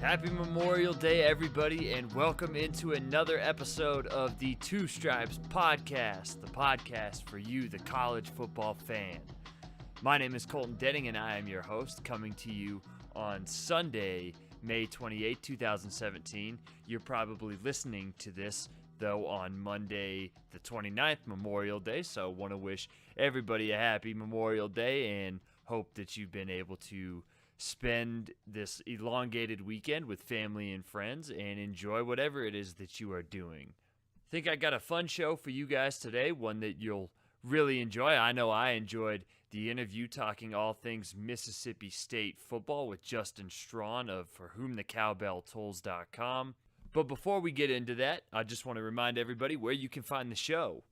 Happy Memorial Day, everybody, and welcome into another episode of the Two Stripes Podcast, the podcast for you, the college football fan. My name is Colton Denning, and I am your host, coming to you on Sunday, May 28, 2017. You're probably listening to this, though, on Monday, the 29th, Memorial Day, so want to wish everybody a happy Memorial Day and hope that you've been able to spend this elongated weekend with family and friends and enjoy whatever it is that you are doing. I think I got a fun show for you guys today, one that you'll really enjoy. I know I enjoyed the interview talking all things Mississippi State football with Justin Strawn of forwhomthecowbelltolls.com. But before we get into that, I just want to remind everybody where you can find the show.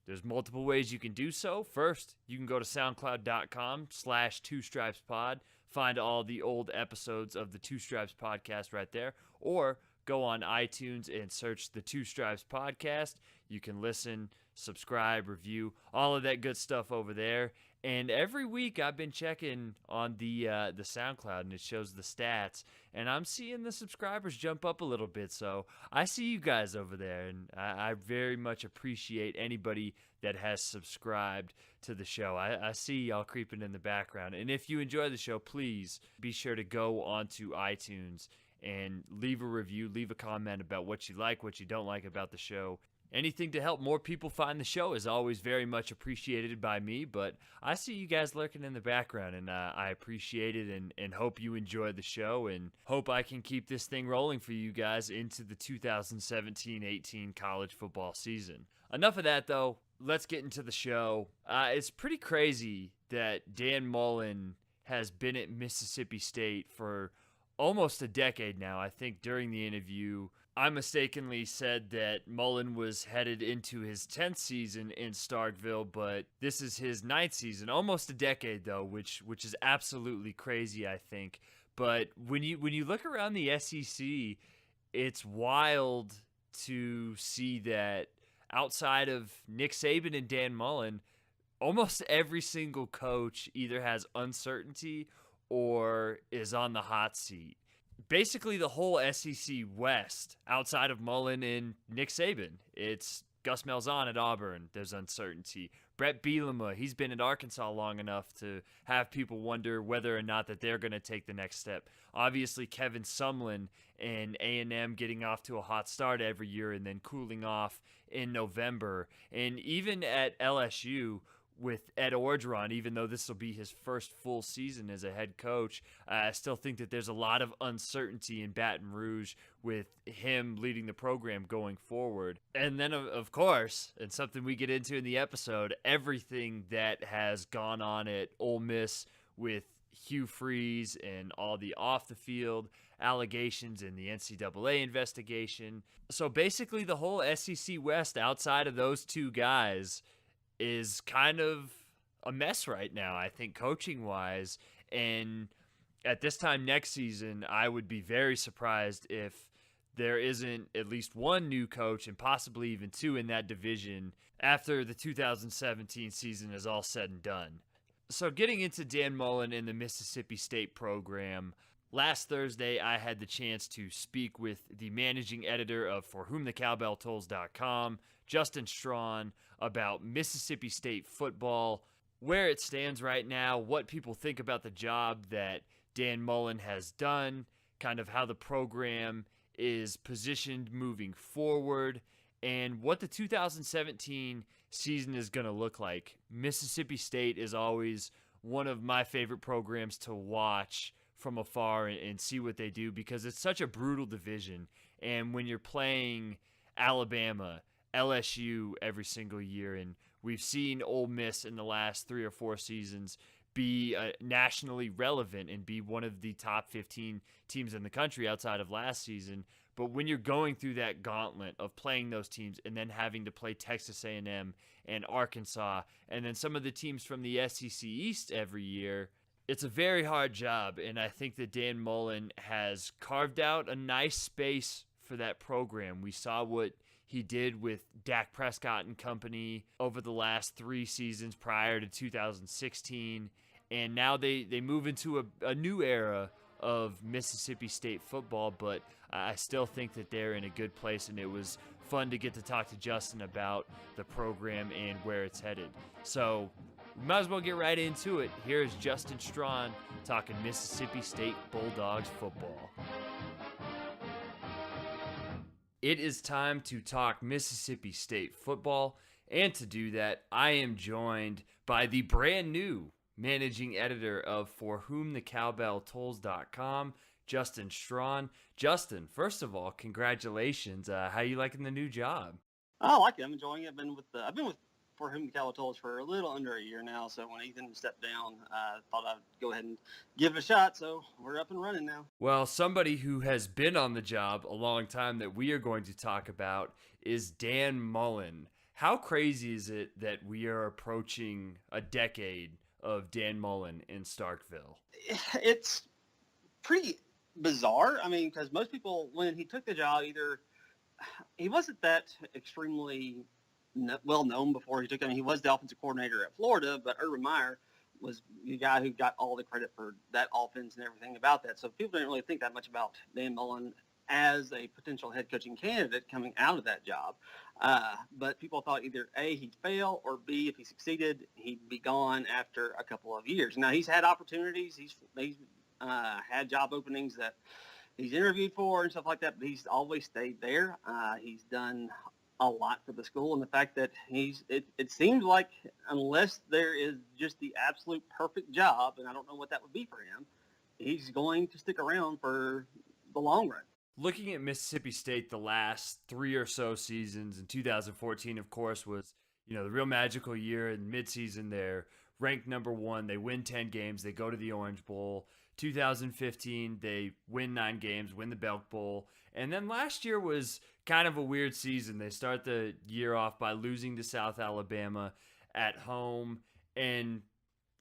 There's multiple ways you can do so. First, you can go to soundcloud.com/twostripespod. Find all the old episodes of the Two Stripes Podcast right there. Or go on iTunes and search the Two Stripes Podcast. You can listen, subscribe, review, all of that good stuff over there. And every week I've been checking on the SoundCloud, and it shows the stats. And I'm seeing the subscribers jump up a little bit. So I see you guys over there, and I very much appreciate anybody that has subscribed to the show. I see y'all creeping in the background. And if you enjoy the show, please be sure to go onto iTunes and leave a review, leave a comment about what you like, what you don't like about the show. Anything to help more people find the show is always very much appreciated by me, but I see you guys lurking in the background, and I appreciate it and hope you enjoy the show and hope I can keep this thing rolling for you guys into the 2017-18 college football season. Enough of that, though. Let's get into the show. It's pretty crazy that Dan Mullen has been at Mississippi State for almost a decade now. I think during the interview, I mistakenly said that Mullen was headed into his 10th season in Starkville, but this is his 9th season, almost a decade though, which is absolutely crazy, I think. But when you look around the SEC, it's wild to see that outside of Nick Saban and Dan Mullen, almost every single coach either has uncertainty or is on the hot seat. Basically, the whole SEC West, outside of Mullen and Nick Saban, it's Gus Malzahn at Auburn. There's uncertainty. Brett Bielema, he's been at Arkansas long enough to have people wonder whether or not that they're going to take the next step. Obviously, Kevin Sumlin and A&M getting off to a hot start every year and then cooling off in November. And even at LSU, with Ed Orgeron, even though this will be his first full season as a head coach, I still think that there's a lot of uncertainty in Baton Rouge with him leading the program going forward. And then, of course, and something we get into in the episode, everything that has gone on at Ole Miss with Hugh Freeze and all the off-the-field allegations and the NCAA investigation. So basically the whole SEC West outside of those two guys is kind of a mess right now, I think, coaching-wise. And at this time next season, I would be very surprised if there isn't at least one new coach and possibly even two in that division after the 2017 season is all said and done. So getting into Dan Mullen and the Mississippi State program, last Thursday I had the chance to speak with the managing editor of forwhomthecowbelltolls.com, Justin Strawn, about Mississippi State football, where it stands right now, what people think about the job that Dan Mullen has done, kind of how the program is positioned moving forward, and what the 2017 season is going to look like. Mississippi State is always one of my favorite programs to watch from afar and see what they do because it's such a brutal division. And when you're playing Alabama, LSU every single year, and we've seen Ole Miss in the last 3 or 4 seasons be nationally relevant and be one of the top 15 teams in the country outside of last season. But when you're going through that gauntlet of playing those teams and then having to play Texas A&M and Arkansas and then some of the teams from the SEC East every year, it's a very hard job. And I think that Dan Mullen has carved out a nice space for that program. We saw what he did with Dak Prescott and company over the last 3 seasons prior to 2016. And now they move into a new era of Mississippi State football, but I still think that they're in a good place, and it was fun to get to talk to Justin about the program and where it's headed. So we might as well get right into it. Here's Justin Strawn talking Mississippi State Bulldogs football. It is time to talk Mississippi State football, and to do that, I am joined by the brand new managing editor of ForWhomTheCowbellTolls.com, Justin Strawn. Justin, first of all, congratulations. How you liking the new job? I like it. I'm enjoying it. I've been with For Whom the Cowbell Tolls for a little under a year now. So when Ethan stepped down, I thought I'd go ahead and give it a shot. So we're up and running now. Well, somebody who has been on the job a long time that we are going to talk about is Dan Mullen. How crazy is it that we are approaching a decade of Dan Mullen in Starkville? It's pretty bizarre. I mean, because most people, when he took the job, either he wasn't that extremely well known before he took it. I mean, he was the offensive coordinator at Florida, but Urban Meyer was the guy who got all the credit for that offense and everything about that. So people didn't really think that much about Dan Mullen as a potential head coaching candidate coming out of that job. But people thought either A, he'd fail, or B, if he succeeded, he'd be gone after a couple of years. Now, he's had opportunities. He's had job openings that he's interviewed for and stuff like that, but he's always stayed there. He's done a lot for the school, and the fact that it seems like unless there is just the absolute perfect job, and I don't know what that would be for him, he's going to stick around for the long run. Looking at Mississippi State the last 3 or so seasons, in 2014, of course, was the real magical year. In midseason, they're ranked number 1. They win 10 games. They go to the Orange Bowl. 2015, they win 9 games, win the Belk Bowl. And then last year was kind of a weird season. They start the year off by losing to South Alabama at home. And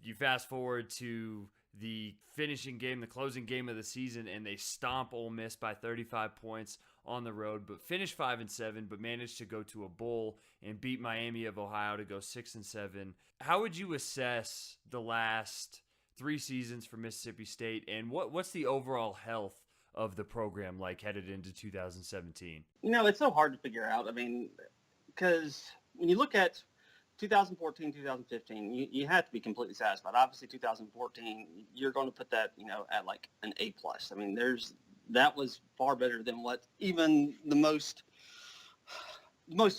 you fast forward to the finishing game, the closing game of the season, and they stomp Ole Miss by 35 points on the road, but finish 5-7, but managed to go to a bowl and beat Miami of Ohio to go 6-7. How would you assess the last 3 seasons for Mississippi State, and what's the overall health of the program like headed into 2017? It's so hard to figure out. I mean, because when you look at 2014, 2015, you have to be completely satisfied. Obviously, 2014, you're going to put that, at like an A+. I mean, that was far better than what even the most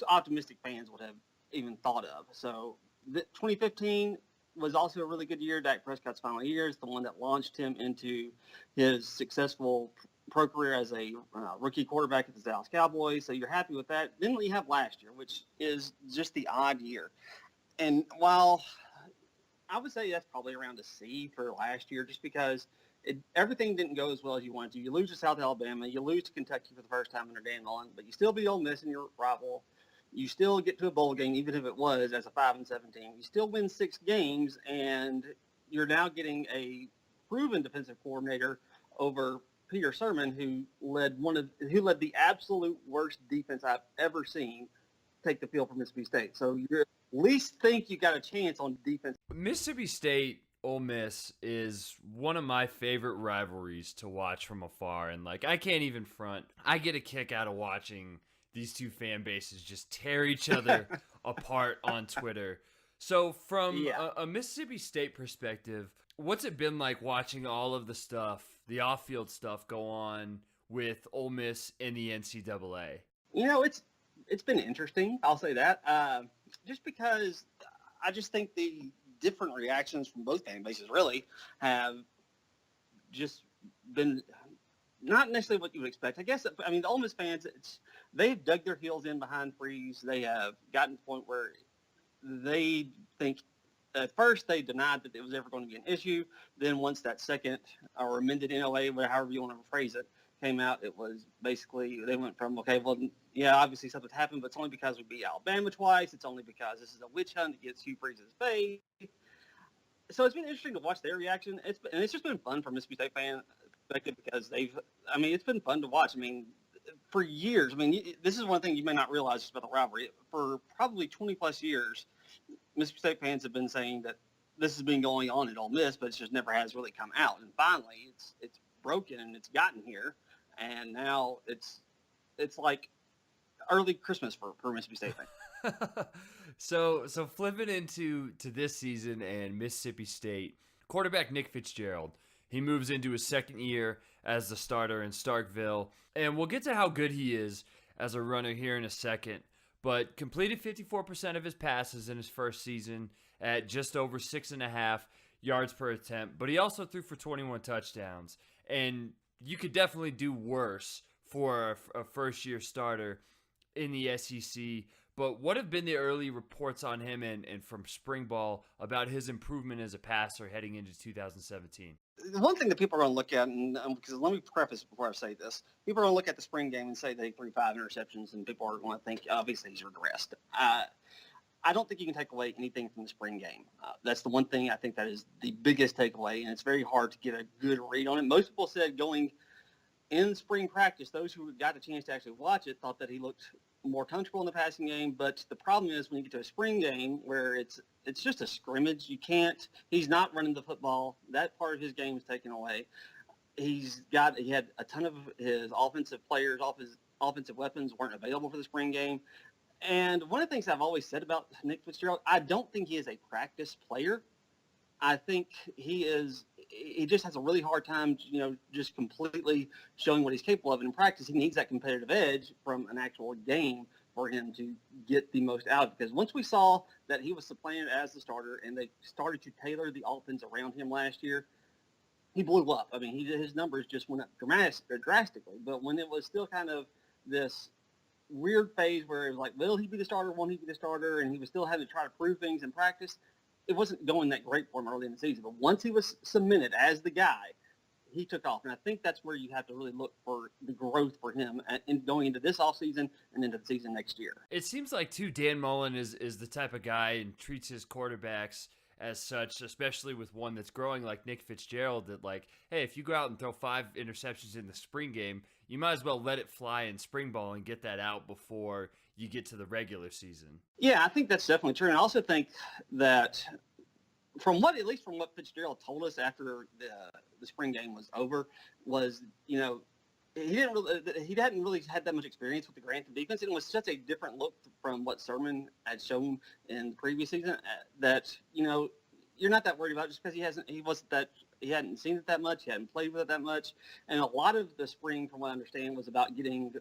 optimistic fans would have even thought of. So 2015 was also a really good year. Dak Prescott's final year is the one that launched him into his successful pro career as a rookie quarterback at the Dallas Cowboys. So you're happy with that. Then what you have last year, which is just the odd year. And while I would say that's probably around a C for last year, just because everything didn't go as well as you wanted to. You lose to South Alabama. You lose to Kentucky for the first time under Dan Mullen, but you still beat Ole Miss in your rival. You still get to a bowl game, even if it was as a 5-7 team. You still win 6 games, and you're now getting a proven defensive coordinator over Peter Sermon, who led the absolute worst defense I've ever seen take the field for Mississippi State. So you at least think you got a chance on defense. Mississippi State Ole Miss is one of my favorite rivalries to watch from afar, and I can't even front. I get a kick out of watching these two fan bases just tear each other apart on Twitter. So from a Mississippi State perspective, what's it been like watching all of the stuff, the off-field stuff, go on with Ole Miss and the NCAA? It's been interesting. I'll say that. Just because I just think the different reactions from both fan bases really have just been not necessarily what you would expect. I guess, the Ole Miss fans, they've dug their heels in behind Freeze. They have gotten to the point where they think at first they denied that it was ever going to be an issue. Then once that second or amended NOA, however you want to phrase it, came out, it was basically they went from, okay, well, yeah, obviously something's happened, but it's only because we beat Alabama twice. It's only because this is a witch hunt against Hugh Freeze's face. So it's been interesting to watch their reaction. It's just been fun for Mississippi State fans because it's been fun to watch. For years, this is one thing you may not realize just about the rivalry. For probably 20-plus years, Mississippi State fans have been saying that this has been going on at Ole Miss, but it just never has really come out. And finally, it's broken and it's gotten here, and now it's like early Christmas for Mississippi State fans. So flipping into this season and Mississippi State, quarterback Nick Fitzgerald, he moves into his second year as the starter in Starkville, and we'll get to how good he is as a runner here in a second, but completed 54% of his passes in his first season at just over 6.5 yards per attempt, but he also threw for 21 touchdowns, and you could definitely do worse for a first-year starter in the SEC. But what have been the early reports on him and from spring ball about his improvement as a passer heading into 2017? The one thing that people are going to look at, and because let me preface before I say this, people are going to look at the spring game and say they threw 5 interceptions, and people are going to think, obviously, he's regressed. I don't think you can take away anything from the spring game. That's the one thing I think that is the biggest takeaway, and it's very hard to get a good read on it. Most people said going in spring practice, those who got a chance to actually watch it thought that he looked more comfortable in the passing game, but the problem is when you get to a spring game where it's just a scrimmage, he's not running the football. That part of his game is taken away. He had a ton of his offensive players, offensive weapons weren't available for the spring game. And one of the things I've always said about Nick Fitzgerald, I don't think he is a practice player. I think he just has a really hard time, just completely showing what he's capable of. And in practice, he needs that competitive edge from an actual game for him to get the most out. Because once we saw that he was supplanted as the starter and they started to tailor the offense around him last year, he blew up. I mean, his numbers just went up drastically. But when it was still kind of this weird phase where it was like, will he be the starter? Won't he be the starter? And he was still having to try to prove things in practice. It wasn't going that great for him early in the season. But once he was cemented as the guy, he took off. And I think that's where you have to really look for the growth for him in going into this offseason and into the season next year. It seems like, too, Dan Mullen is the type of guy and treats his quarterbacks as such, especially with one that's growing like Nick Fitzgerald, that like, hey, if you go out and throw 5 interceptions in the spring game, you might as well let it fly in spring ball and get that out before you get to the regular season. Yeah, I think that's definitely true. And I also think that at least from what Fitzgerald told us after the spring game was over, was, he hadn't really had that much experience with the Grantham defense. It was such a different look from what Sermon had shown in the previous season that, you're not that worried about it just because he hadn't seen it that much. He hadn't played with it that much. And a lot of the spring, from what I understand, was about getting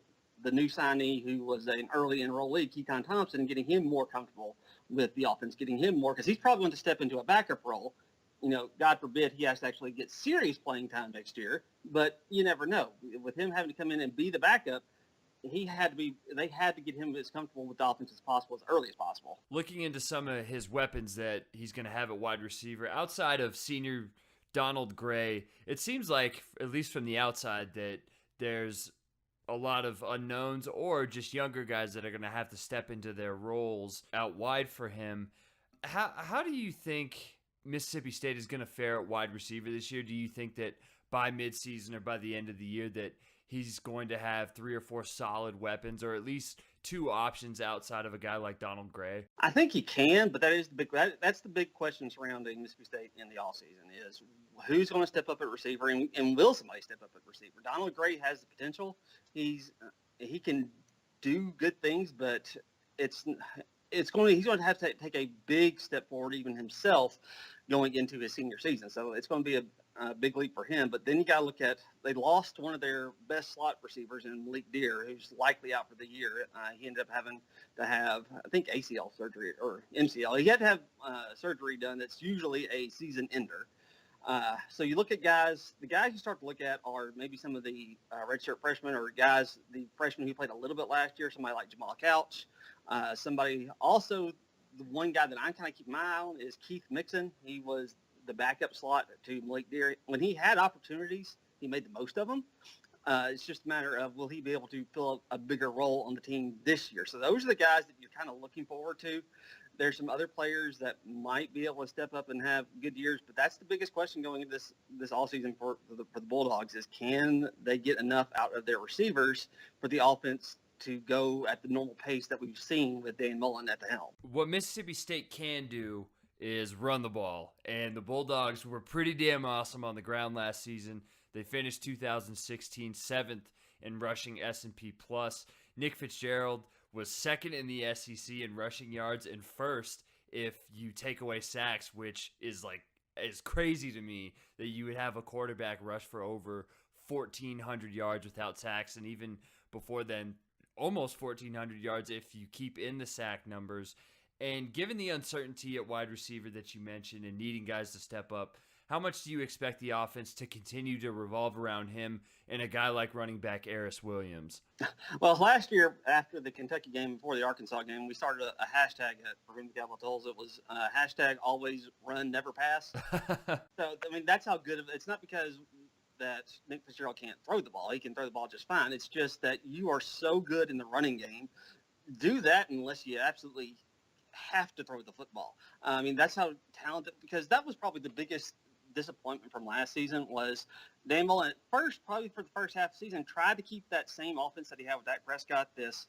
the new signee who was an early enrollee, Keaton Thompson, and getting him more comfortable with the offense, getting him more, because he's probably going to step into a backup role. God forbid he has to actually get serious playing time next year, but you never know. With him having to come in and be the backup, they had to get him as comfortable with the offense as possible, as early as possible. Looking into some of his weapons that he's going to have at wide receiver, outside of senior Donald Gray, it seems like, at least from the outside, that there's a lot of unknowns or just younger guys that are going to have to step into their roles out wide for him. How do you think Mississippi State is going to fare at wide receiver this year? Do you think that by midseason or by the end of the year that he's going to have 3 or 4 solid weapons, or at least 2 options outside of a guy like Donald Gray? I think he can, but that's the big question surrounding Mississippi State in the offseason is who's going to step up at receiver, and will somebody step up at receiver? Donald Gray has the potential. He can do good things, but he's going to have to take a big step forward even himself going into his senior season. So it's going to be a big leap for him. But then you got to look at, they lost one of their best slot receivers in Malik Deer, who's likely out for the year. He ended up having to have, I think, ACL surgery or MCL. He had to have surgery done. That's usually a season ender. So you look at the guys you start to look at are maybe some of the redshirt freshmen, or the freshmen who played a little bit last year, somebody like Jamal Couch. Somebody also, the one guy that I'm kind of keeping my eye on is Keith Mixon. He was the backup slot to Malik Deer. When he had opportunities, he made the most of them. It's just a matter of, will he be able to fill a bigger role on the team this year? So those are the guys that you're kind of looking forward to. There's some other players that might be able to step up and have good years, but that's the biggest question going into this all season for the Bulldogs is, can they get enough out of their receivers for the offense to go at the normal pace that we've seen with Dan Mullen at the helm? What Mississippi State can do is run the ball, and the Bulldogs were pretty damn awesome on the ground last season. They finished 2016 7th in rushing S&P Plus. Nick Fitzgerald was second in the SEC in rushing yards and first if you take away sacks, which is crazy to me that you would have a quarterback rush for over 1,400 yards without sacks, and even before then, almost 1,400 yards if you keep in the sack numbers. And given the uncertainty at wide receiver that you mentioned and needing guys to step up, how much do you expect the offense to continue to revolve around him and a guy like running back Aris Williams? Well, last year after the Kentucky game, before the Arkansas game, we started a hashtag at Prevent the Cowbell Tolls. It was hashtag always run, never pass. So, I mean, that's how good of it. It's not because that Nick Fitzgerald can't throw the ball. He can throw the ball just fine. It's just that you are so good in the running game. Do that unless you absolutely have to throw the football. I mean, that's how talented, because that was probably the biggest disappointment from last season was Dan Mullen first, probably for the first half of the season, tried to keep that same offense that he had with Dak Prescott, this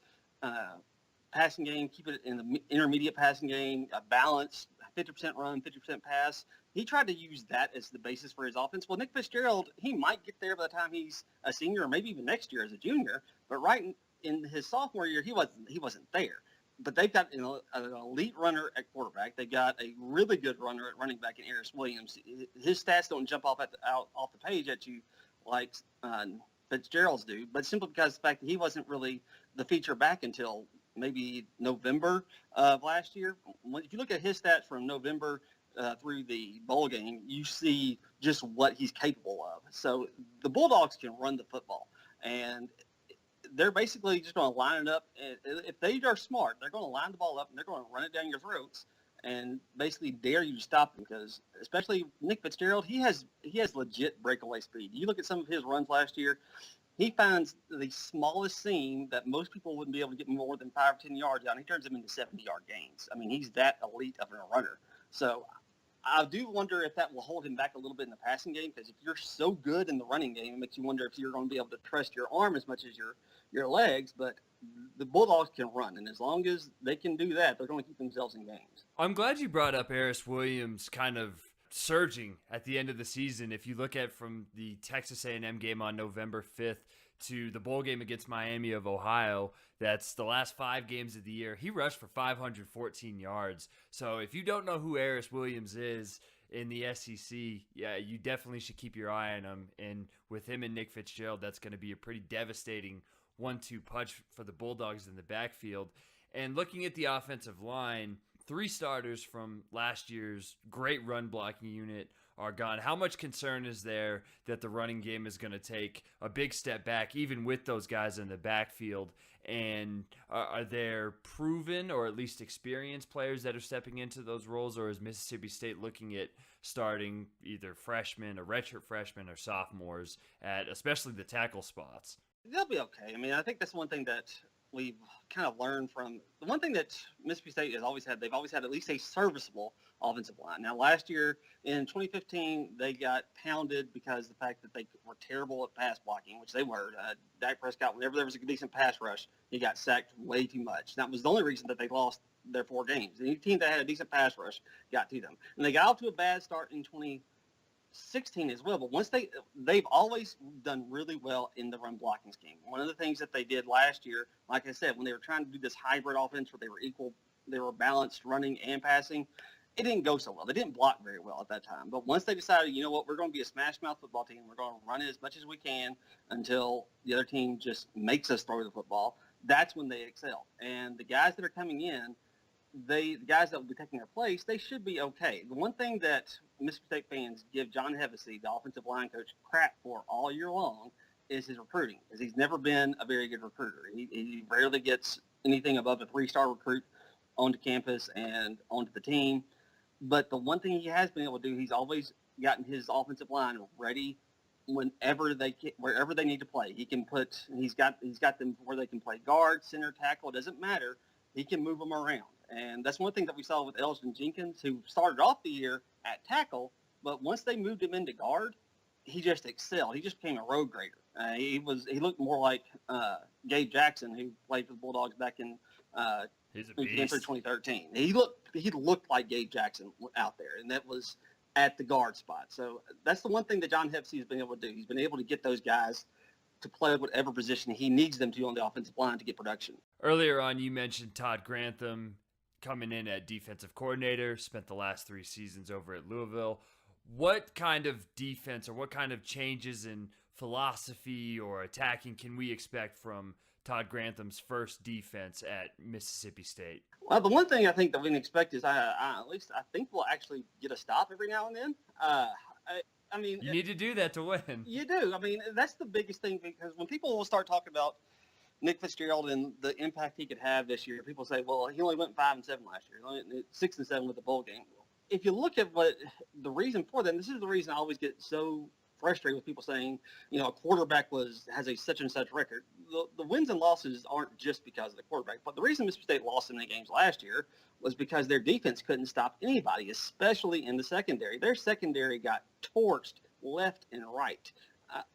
passing game, keep it in the intermediate passing game, a balanced 50% run, 50% pass. He tried to use that as the basis for his offense. Well, Nick Fitzgerald, he might get there by the time he's a senior or maybe even next year as a junior, but right in his sophomore year, he wasn't there. But they've got an elite runner at quarterback. They got a really good runner at running back in Aris Williams. His stats don't jump off off the page at you like Fitzgerald's do, but simply because of the fact that he wasn't really the feature back until maybe November of last year. If you look at his stats from November through the bowl game, you see just what he's capable of. So the Bulldogs can run the football, and they're basically just going to line it up. If they are smart, they're going to line the ball up and they're going to run it down your throats and basically dare you to stop them, because especially Nick Fitzgerald, he has legit breakaway speed. You look at some of his runs last year, he finds the smallest seam that most people wouldn't be able to get more than 5 or 10 yards out. He turns them into 70-yard gains. I mean, he's that elite of a runner. So I do wonder if that will hold him back a little bit in the passing game, because if you're so good in the running game, it makes you wonder if you're going to be able to trust your arm as much as your legs. But the Bulldogs can run, and as long as they can do that, they're going to keep themselves in games. I'm glad you brought up Aris Williams kind of surging at the end of the season. If you look at from the Texas A&M game on November 5th to the bowl game against Miami of Ohio, that's the last 5 games of the year, he rushed for 514 yards. So if you don't know who Aris Williams is in the SEC, yeah, you definitely should keep your eye on him. And with him and Nick Fitzgerald, that's going to be a pretty devastating 1-2 punch for the Bulldogs in the backfield. And looking at the offensive line, 3 starters from last year's great run blocking unit are gone. How much concern is there that the running game is going to take a big step back, even with those guys in the backfield? And are there proven or at least experienced players that are stepping into those roles, or is Mississippi State looking at starting either freshmen or redshirt freshmen or sophomores at especially the tackle spots? They'll be okay. I mean, I think that's one thing that we've kind of learned from the one thing that Mississippi State has always had. They've always had at least a serviceable offensive line. Now, last year in 2015, they got pounded because of the fact that they were terrible at pass blocking, which they were. Dak Prescott, whenever there was a decent pass rush, he got sacked way too much. That was the only reason that they lost their 4 games. Any team that had a decent pass rush got to them. And they got off to a bad start in 2016 as well, but once they've always done really well in the run blocking scheme. One of the things that they did last year, like I said, when they were trying to do this hybrid offense where they were balanced running and passing, it didn't go so well. They didn't block very well at that time. But once they decided, you know what, we're going to be a smash mouth football team, we're going to run it as much as we can until the other team just makes us throw the football, that's when they excel. And the guys that are coming in, the guys that will be taking their place, they should be okay. The one thing that Mississippi State fans give John Hevesy, the offensive line coach, crap for all year long is his recruiting, because he's never been a very good recruiter. He rarely gets anything above a 3-star recruit onto campus and onto the team. But the one thing he has been able to do, he's always gotten his offensive line ready wherever they need to play. He's got them where they can play guard, center, tackle. It doesn't matter. He can move them around. And that's one thing that we saw with Elston Jenkins, who started off the year at tackle, but once they moved him into guard, he just excelled. He just became a road grader. He looked more like Gabe Jackson, who played for the Bulldogs back in He's a beast. 2013. He looked like Gabe Jackson out there, and that was at the guard spot. So that's the one thing that John Hepsey has been able to do. He's been able to get those guys to play whatever position he needs them to on the offensive line to get production. Earlier on, you mentioned Todd Grantham coming in at defensive coordinator, spent the last 3 seasons over at Louisville. What kind of defense or what kind of changes in philosophy or attacking can we expect from Todd Grantham's first defense at Mississippi State? Well, the one thing I think that we can expect is at least I think we'll actually get a stop every now and then. I mean, you need to do that to win. You do. I mean, that's the biggest thing, because when people will start talking about Nick Fitzgerald and the impact he could have this year, people say, well, he only went 5-7 last year, 6-7 with the bowl game. If you look at what the reason for that, and this is the reason I always get so frustrated with people saying, a quarterback has a such and such record. The wins and losses aren't just because of the quarterback, but the reason Mississippi State lost in the games last year was because their defense couldn't stop anybody, especially in the secondary. Their secondary got torched left and right.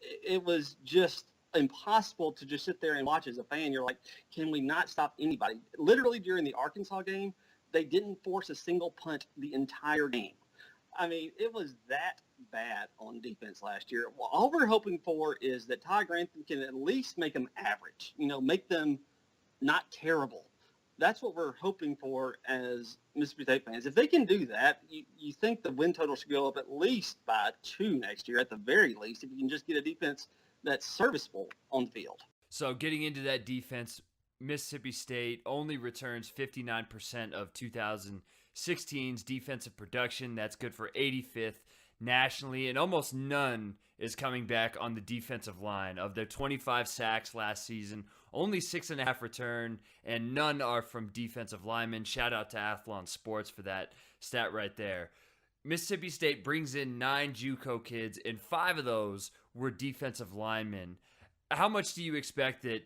It was just impossible to just sit there and watch as a fan. You're like, can we not stop anybody? Literally during the Arkansas game, they didn't force a single punt the entire game. I mean, it was that bad on defense last year. Well, all we're hoping for is that Todd Grantham can at least make them average, make them not terrible. That's what we're hoping for as Mississippi State fans. If they can do that, you think the win total should go up at least by 2 next year, at the very least, if you can just get a defense that's serviceable on the field. So getting into that defense, Mississippi State only returns 59% of 2016's defensive production. That's good for 85th nationally, and almost none is coming back on the defensive line. Of their 25 sacks last season, only 6.5 return, and none are from defensive linemen. Shout out to Athlon Sports for that stat right there. Mississippi State brings in 9 JUCO kids, and 5 of those were defensive linemen. How much do you expect that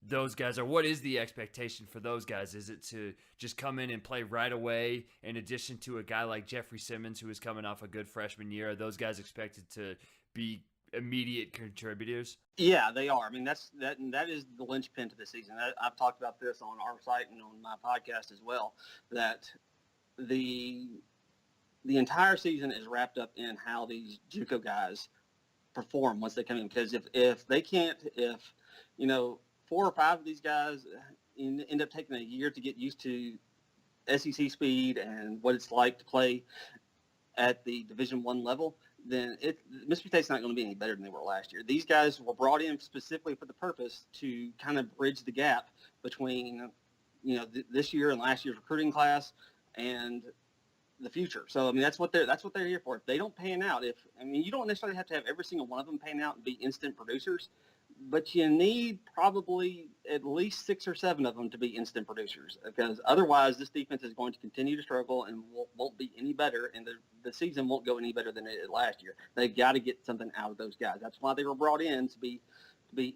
those guys, or what is the expectation for those guys? Is it to just come in and play right away, in addition to a guy like Jeffery Simmons, who is coming off a good freshman year? Are those guys expected to be immediate contributors? Yeah, they are. I mean, that is the linchpin to the season. I've talked about this on our site and on my podcast as well, that the entire season is wrapped up in how these JUCO guys perform once they come in. Because if 4 or 5 of these guys end up taking a year to get used to SEC speed and what it's like to play at the Division I level, then Mississippi State's not going to be any better than they were last year. These guys were brought in specifically for the purpose to kind of bridge the gap between this year and last year's recruiting class and the future. So I mean, that's what they're here for. If they don't pan out, you don't necessarily have to have every single one of them pan out and be instant producers, but you need probably at least 6 or 7 of them to be instant producers, because otherwise this defense is going to continue to struggle and won't be any better, and the season won't go any better than it did last year. They've got to get something out of those guys. That's why they were brought in, to be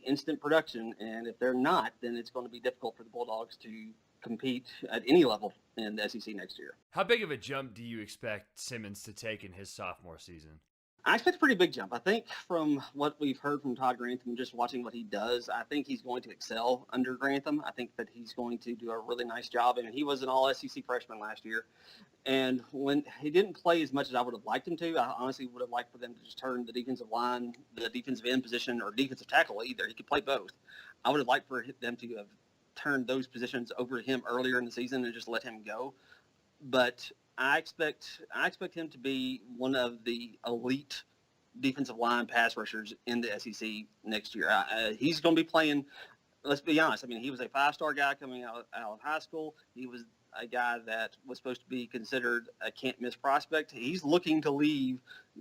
instant production, and if they're not, then it's going to be difficult for the Bulldogs to compete at any level in the SEC next year. How big of a jump do you expect Simmons to take in his sophomore season? I expect a pretty big jump. I think from what we've heard from Todd Grantham, just watching what he does, I think he's going to excel under Grantham. I think that he's going to do a really nice job. I mean, he was an all-SEC freshman last year, and when he didn't play as much as I would have liked him to, I honestly would have liked for them to just turn the defensive line, the defensive end position, or defensive tackle either. He could play both. I would have liked for them to have turned those positions over to him earlier in the season and just let him go. But I expect him to be one of the elite defensive line pass rushers in the SEC next year. He's going to be playing, let's be honest, I mean, he was a 5-star guy coming out of high school. He was a guy that was supposed to be considered a can't-miss prospect. He's looking to leave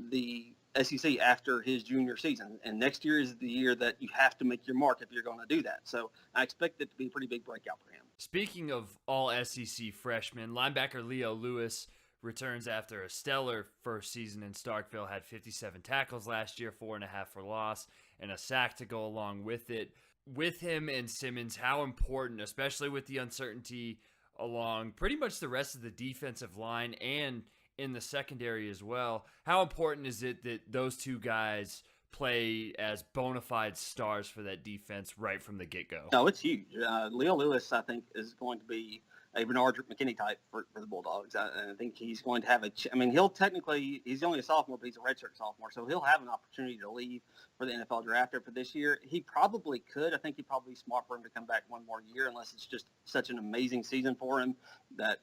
the SEC after his junior season, and next year is the year that you have to make your mark if you're going to do that. So I expect it to be a pretty big breakout for him. Speaking of all SEC freshmen, linebacker Leo Lewis returns after a stellar first season in Starkville, had 57 tackles last year, 4.5 for loss, and a sack to go along with it. With him and Simmons, how important, especially with the uncertainty along pretty much the rest of the defensive line and in the secondary as well, how important is it that those two guys play as bona fide stars for that defense right from the get-go? No, it's huge. Leo Lewis, I think, is going to be Bernard McKinney type for the Bulldogs. I think he's going to have he's only a sophomore, but he's a redshirt sophomore, so he'll have an opportunity to leave for the NFL draft after this year. He probably could. I think he'd probably be smart for him to come back one more year, unless it's just such an amazing season for him that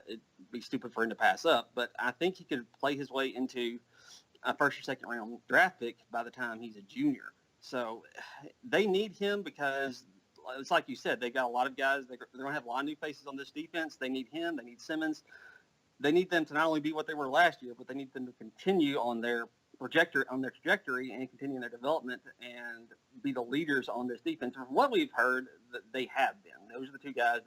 it'd be stupid for him to pass up. But I think he could play his way into a first or second round draft pick by the time he's a junior. So they need him because it's like you said, they got a lot of guys. They're going to have a lot of new faces on this defense. They need him. They need Simmons. They need them to not only be what they were last year, but they need them to continue on their trajectory and continue their development and be the leaders on this defense. From what we've heard, that they have been. Those are the two guys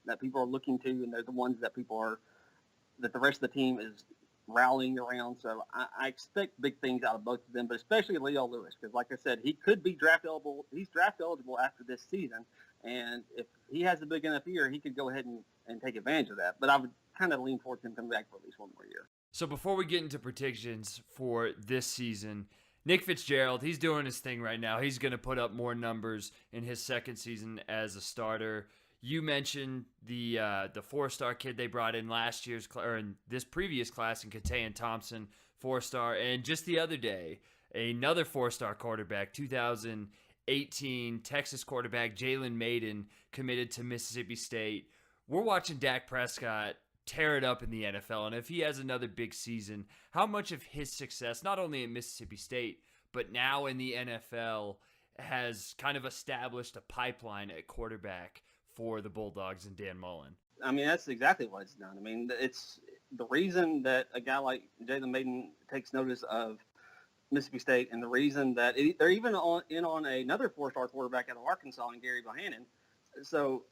that people are looking to, and they're the ones that that the rest of the team is rallying around. So I expect big things out of both of them, but especially Leo Lewis, because like I said, he could be draft eligible. He's draft eligible after this season, and if he has a big enough year, he could go ahead and take advantage of that. But I would kind of lean towards him coming back for at least one more year. So before we get into predictions for this season, Nick Fitzgerald, he's doing his thing right now. He's going to put up more numbers in his second season as a starter. You mentioned the 4-star kid they brought in last year's or in this previous class in Katayan Thompson, 4-star, and just the other day, another 4-star quarterback, 2018 Texas quarterback Jalen Maiden committed to Mississippi State. We're watching Dak Prescott tear it up in the NFL, and if he has another big season, how much of his success, not only at Mississippi State, but now in the NFL, has kind of established a pipeline at quarterback for the Bulldogs and Dan Mullen? I mean, that's exactly what it's done. I mean, it's the reason that a guy like Jalen Maiden takes notice of Mississippi State, and the reason that they're even on another 4-star quarterback out of Arkansas and Gary Bohannon. So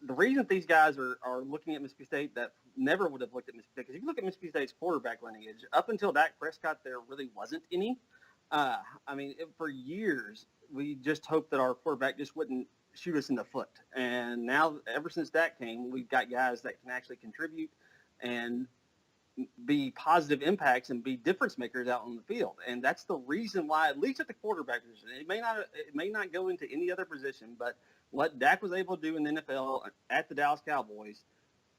the reason these guys are looking at Mississippi State that never would have looked at Mississippi State, because if you look at Mississippi State's quarterback lineage, up until Dak Prescott, there really wasn't any. For years, we just hoped that our quarterback just wouldn't shoot us in the foot. And now, ever since Dak came, we've got guys that can actually contribute and be positive impacts and be difference makers out on the field. And that's the reason why, at least at the quarterback position, it may not go into any other position, but what Dak was able to do in the NFL at the Dallas Cowboys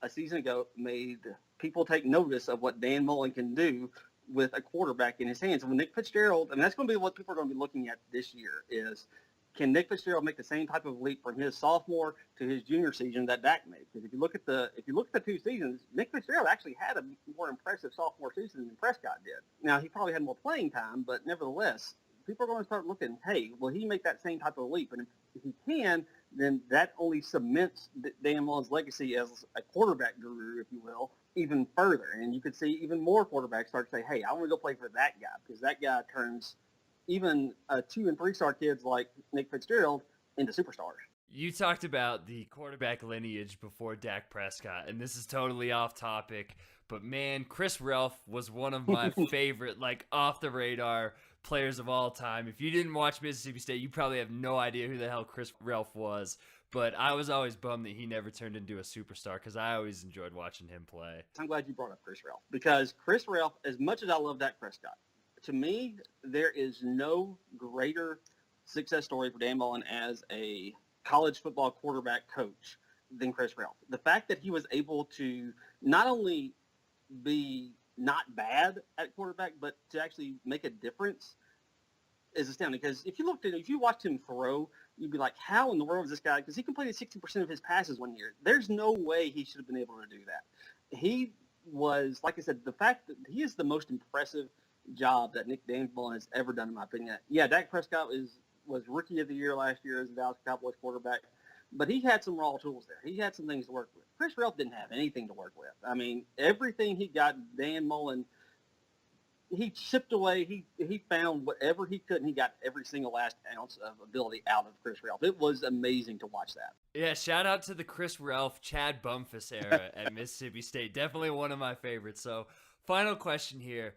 a season ago made people take notice of what Dan Mullen can do with a quarterback in his hands. And when Nick Fitzgerald, that's going to be what people are going to be looking at this year is, can Nick Fitzgerald make the same type of leap from his sophomore to his junior season that Dak made? Because if you look at the two seasons, Nick Fitzgerald actually had a more impressive sophomore season than Prescott did. Now, he probably had more playing time, but nevertheless, people are going to start looking, hey, will he make that same type of leap? And if he can, then that only cements Dan Mullen's legacy as a quarterback guru, if you will, even further. And you could see even more quarterbacks start to say, hey, I want to go play for that guy, because that guy turns even 2- and 3-star kids like Nick Fitzgerald into superstars. You talked about the quarterback lineage before Dak Prescott, and this is totally off topic, but man, Chris Relf was one of my favorite, off-the-radar players of all time. If you didn't watch Mississippi State, you probably have no idea who the hell Chris Relf was, but I was always bummed that he never turned into a superstar because I always enjoyed watching him play. I'm glad you brought up Chris Relf, because Chris Relf, as much as I love Dak Prescott, to me, there is no greater success story for Dan Mullen as a college football quarterback coach than Chris Relf. The fact that he was able to not only be not bad at quarterback, but to actually make a difference is astounding. Because if you watched him throw, you'd be like, how in the world is this guy? Because he completed 60% of his passes one year. There's no way he should have been able to do that. He was, like I said, the fact that he is the most impressive job that Nick Dan Mullen has ever done, in my opinion. Yeah, Dak Prescott was rookie of the year last year as a Dallas Cowboys quarterback, but he had some raw tools there. He had some things to work with. Chris Relf didn't have anything to work with. I mean, everything he got, Dan Mullen, he chipped away. He found whatever he could, and he got every single last ounce of ability out of Chris Relf. It was amazing to watch that. Yeah, shout out to the Chris Relf, Chad Bumphus era at Mississippi State. Definitely one of my favorites. So, final question here.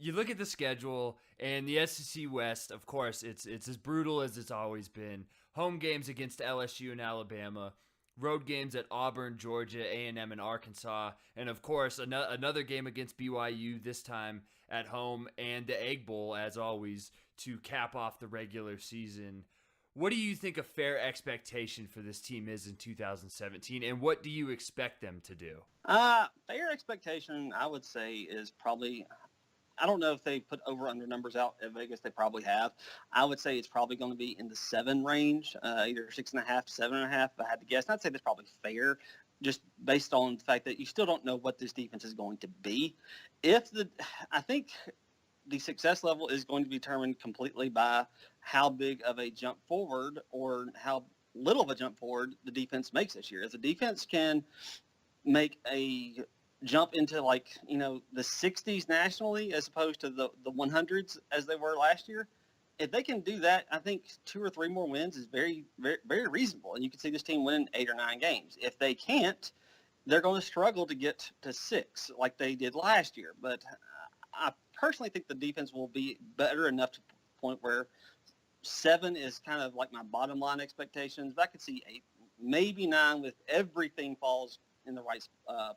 You look at the schedule, and the SEC West, of course, it's as brutal as it's always been. Home games against LSU and Alabama, road games at Auburn, Georgia, A&M, and Arkansas, and of course, another game against BYU, this time at home, and the Egg Bowl, as always, to cap off the regular season. What do you think a fair expectation for this team is in 2017, and what do you expect them to do? Fair expectation, I would say, is probably, I don't know if they put over-under numbers out at Vegas. They probably have. I would say it's probably going to be in the 7 range, either 6.5 to 7.5, if I had to guess. And I'd say that's probably fair, just based on the fact that you still don't know what this defense is going to be. I think the success level is going to be determined completely by how big of a jump forward or how little of a jump forward the defense makes this year. If the defense can make a jump into the 60s nationally as opposed to the 100s as they were last year, if they can do that, I think 2 or 3 more wins is very, very, very reasonable. And you can see this team winning 8 or 9 games. If they can't, they're going to struggle to get to 6 like they did last year. But I personally think the defense will be better enough to the point where 7 is kind of like my bottom line expectations. But I could see 8, maybe 9 if everything falls in the right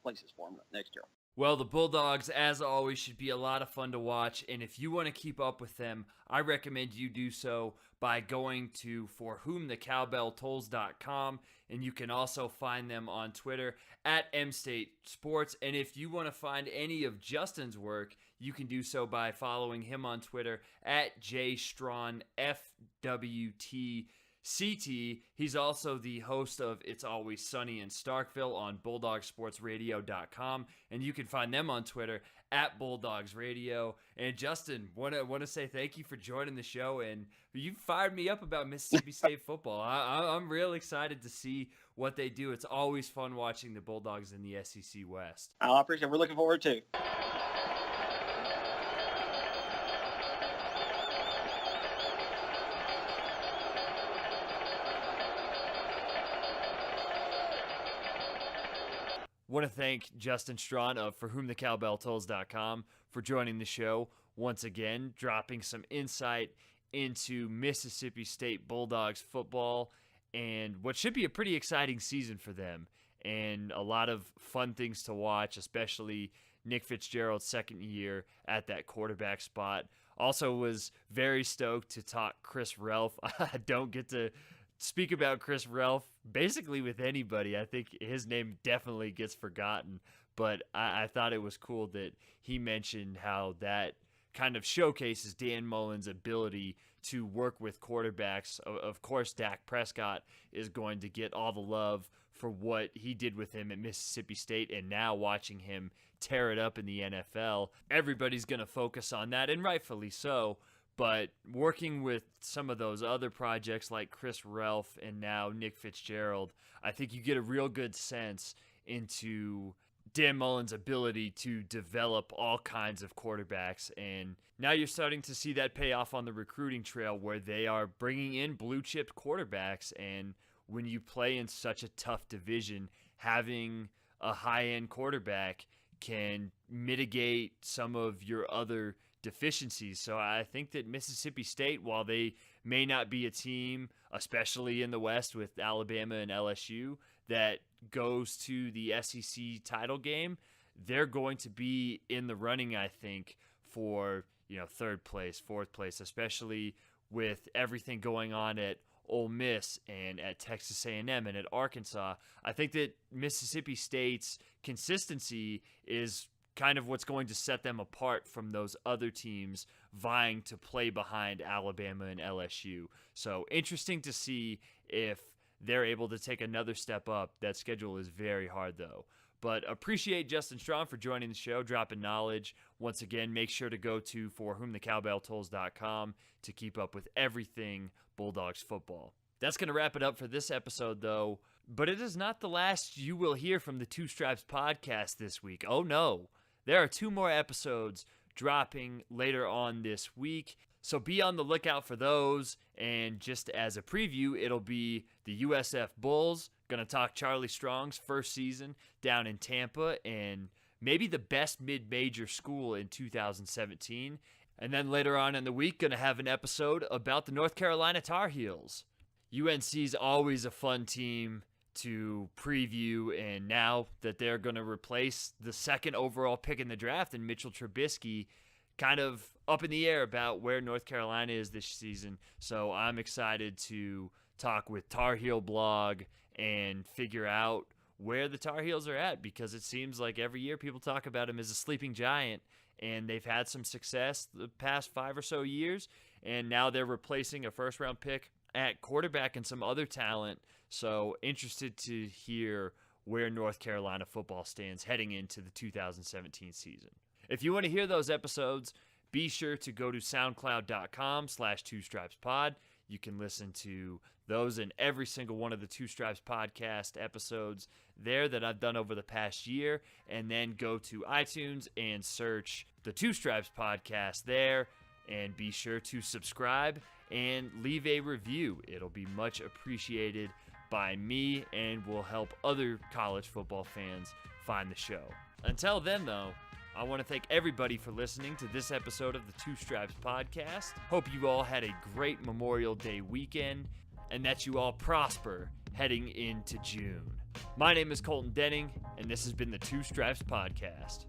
places for them next year. Well, the Bulldogs, as always, should be a lot of fun to watch, and if you want to keep up with them, I recommend you do so by going to forwhomthecowbelltolls.com, and you can also find them on Twitter at mstatesports, and if you want to find any of Justin's work, you can do so by following him on Twitter at jstrawnfwt. CT, he's also the host of It's Always Sunny in Starkville on BulldogSportsRadio.com, and you can find them on Twitter at BulldogsRadio. And Justin, want to say thank you for joining the show, and you fired me up about Mississippi State football. I'm real excited to see what they do. It's always fun watching the Bulldogs in the SEC West. I appreciate it. We're looking forward to it. Want to thank Justin Strawn of forwhomthecowbelltolls.com for joining the show once again, dropping some insight into Mississippi State Bulldogs football and what should be a pretty exciting season for them, and a lot of fun things to watch, especially Nick Fitzgerald's second year at that quarterback spot. Also was very stoked to talk Chris Relf. I don't get to speak about Chris Relf basically with anybody. I think his name definitely gets forgotten, but I thought it was cool that he mentioned how that kind of showcases Dan Mullen's ability to work with quarterbacks. Of course, Dak Prescott is going to get all the love for what he did with him at Mississippi State, and now watching him tear it up in the NFL, everybody's going to focus on that, and rightfully so. But working with some of those other projects like Chris Relf and now Nick Fitzgerald, I think you get a real good sense into Dan Mullen's ability to develop all kinds of quarterbacks. And now you're starting to see that pay off on the recruiting trail where they are bringing in blue-chip quarterbacks. And when you play in such a tough division, having a high-end quarterback can mitigate some of your other deficiencies. So I think that Mississippi State, while they may not be a team, especially in the West with Alabama and LSU, that goes to the SEC title game, they're going to be in the running, I think, for 3rd place, 4th place, especially with everything going on at Ole Miss and at Texas A&M and at Arkansas. I think that Mississippi State's consistency is kind of what's going to set them apart from those other teams vying to play behind Alabama and LSU. So interesting to see if they're able to take another step up. That schedule is very hard, though. But appreciate Justin Strawn for joining the show, dropping knowledge. Once again, make sure to go to forwhomthecowbelltolls.com to keep up with everything Bulldogs football. That's going to wrap it up for this episode, though. But it is not the last you will hear from the Two Stripes podcast this week. Oh, no. There are 2 more episodes dropping later on this week, so be on the lookout for those. And just as a preview, it'll be the USF Bulls, going to talk Charlie Strong's first season down in Tampa and maybe the best mid-major school in 2017. And then later on in the week, going to have an episode about the North Carolina Tar Heels. UNC's always a fun team to preview, and now that they're going to replace the 2nd overall pick in the draft and Mitchell Trubisky kind of up in the air about where North Carolina is this season. So I'm excited to talk with Tar Heel Blog and figure out where the Tar Heels are at, because it seems like every year people talk about them as a sleeping giant, and they've had some success the past 5 or so years, and now they're replacing a first-round pick at quarterback and some other talent. So interested to hear where North Carolina football stands heading into the 2017 season. If you want to hear those episodes, be sure to go to soundcloud.com/2stripespod. You can listen to those and every single one of the Two Stripes podcast episodes there that I've done over the past year, and then go to iTunes and search the Two Stripes podcast there, and be sure to subscribe and leave a review. It'll be much appreciated by me and will help other college football fans find the show. Until then, though, I want to thank everybody for listening to this episode of the Two Stripes podcast. Hope you all had a great Memorial Day weekend and that you all prosper heading into June. My name is Colton Denning, and this has been the Two Stripes podcast.